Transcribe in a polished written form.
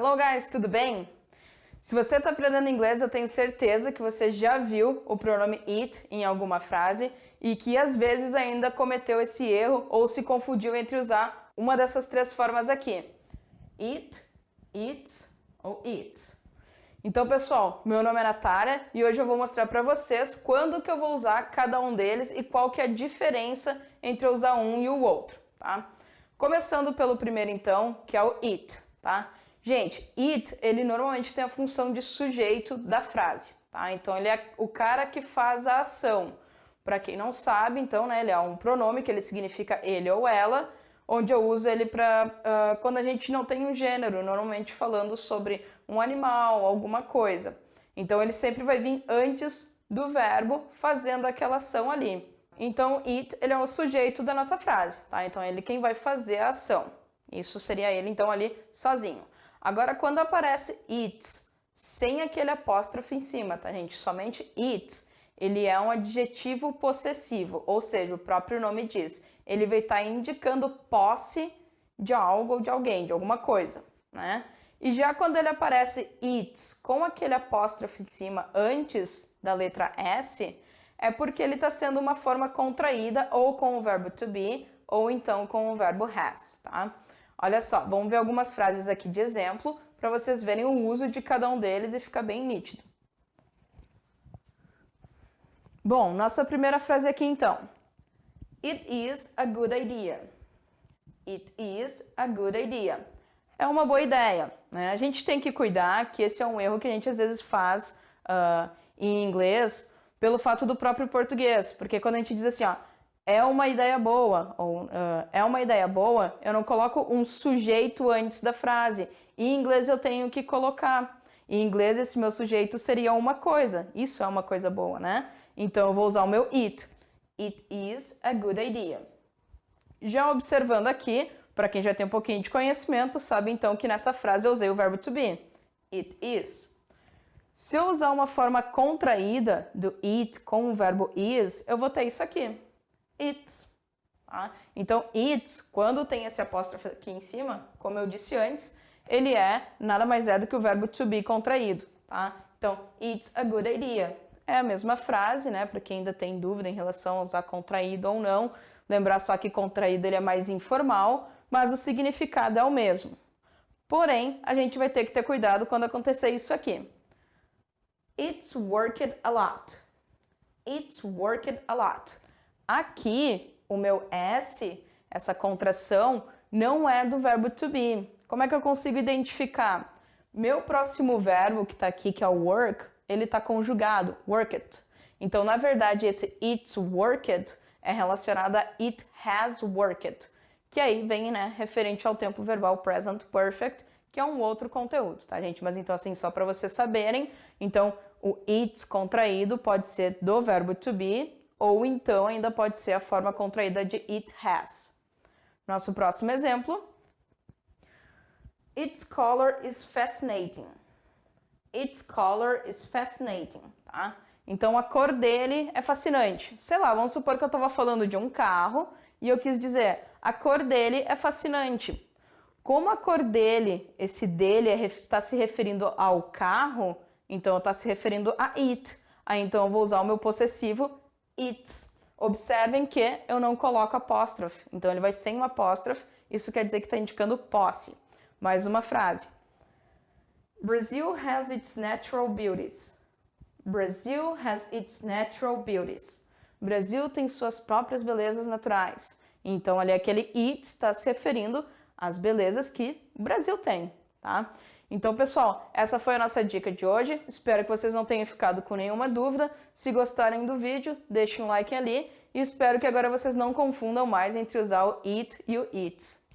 Hello guys, tudo bem? Se você está aprendendo inglês, eu tenho certeza que você já viu o pronome it em alguma frase e que às vezes ainda cometeu esse erro ou se confundiu entre usar uma dessas três formas aqui. It, it ou it. Então pessoal, meu nome é Natália e hoje eu vou mostrar para vocês quando que eu vou usar cada um deles e qual que é a diferença entre eu usar um e o outro, tá? Começando pelo primeiro então, que é o it, tá? Gente, it, ele normalmente tem a função de sujeito da frase, tá? Então ele é o cara que faz a ação. Para quem não sabe, então, né, ele é um pronome que ele significa ele ou ela, onde eu uso ele para quando a gente não tem um gênero, normalmente falando sobre um animal, alguma coisa. Então ele sempre vai vir antes do verbo fazendo aquela ação ali. Então it, ele é o sujeito da nossa frase, tá? Então ele quem vai fazer a ação. Isso seria ele então ali sozinho. Agora quando aparece it, sem aquele apóstrofo em cima, tá gente? Somente it, ele é um adjetivo possessivo, ou seja, o próprio nome diz, ele vai estar indicando posse de algo ou de alguém, de alguma coisa, né? E já quando ele aparece it com aquele apóstrofo em cima antes da letra S, é porque ele está sendo uma forma contraída ou com o verbo to be ou então com o verbo has, tá? Olha só, vamos ver algumas frases aqui de exemplo para vocês verem o uso de cada um deles e ficar bem nítido. Bom, nossa primeira frase aqui então. It is a good idea. It is a good idea. É uma boa ideia, né? A gente tem que cuidar que esse é um erro que a gente às vezes faz em inglês pelo fato do próprio português, porque quando a gente diz assim, ó, é uma ideia boa, ou é uma ideia boa, eu não coloco um sujeito antes da frase. Em inglês eu tenho que colocar. Em inglês esse meu sujeito seria uma coisa. Isso é uma coisa boa, né? Então eu vou usar o meu it. It is a good idea. Já observando aqui, para quem já tem um pouquinho de conhecimento, sabe então que nessa frase eu usei o verbo to be. It is. Se eu usar uma forma contraída do it com o verbo is, eu vou ter isso aqui. It's. Tá? Então, it, quando tem esse apóstrofo aqui em cima, como eu disse antes, ele nada mais é do que o verbo to be contraído. Tá? Então, it's a good idea. É a mesma frase, né? Para quem ainda tem dúvida em relação a usar contraído ou não. Lembrar só que contraído ele é mais informal, mas o significado é o mesmo. Porém, a gente vai ter que ter cuidado quando acontecer isso aqui. It's worked a lot. It's worked a lot. Aqui, o meu S, essa contração, não é do verbo to be. Como é que eu consigo identificar? Meu próximo verbo que está aqui, que é o work, ele está conjugado, worked. Então, na verdade, esse it's worked é relacionado a it has worked, que aí vem, né, referente ao tempo verbal present perfect, que é um outro conteúdo, tá, gente? Mas então, assim, só para vocês saberem, então, o it's contraído pode ser do verbo to be, ou então ainda pode ser a forma contraída de it has. Nosso próximo exemplo. Its color is fascinating. Its color is fascinating, tá? Então a cor dele é fascinante. Sei lá, vamos supor que eu estava falando de um carro e eu quis dizer a cor dele é fascinante. Como a cor dele, esse dele está se referindo ao carro, então está se referindo a it. Aí então eu vou usar o meu possessivo its. Observem que eu não coloco apóstrofe, então ele vai sem um apóstrofe, isso quer dizer que está indicando posse. Mais uma frase. Brazil has its natural beauties. Brazil has its natural beauties. Brasil tem suas próprias belezas naturais. Então ali aquele it está se referindo às belezas que o Brasil tem, tá? Então, pessoal, essa foi a nossa dica de hoje. Espero que vocês não tenham ficado com nenhuma dúvida. Se gostarem do vídeo, deixem um like ali. E espero que agora vocês não confundam mais entre usar o it e o its.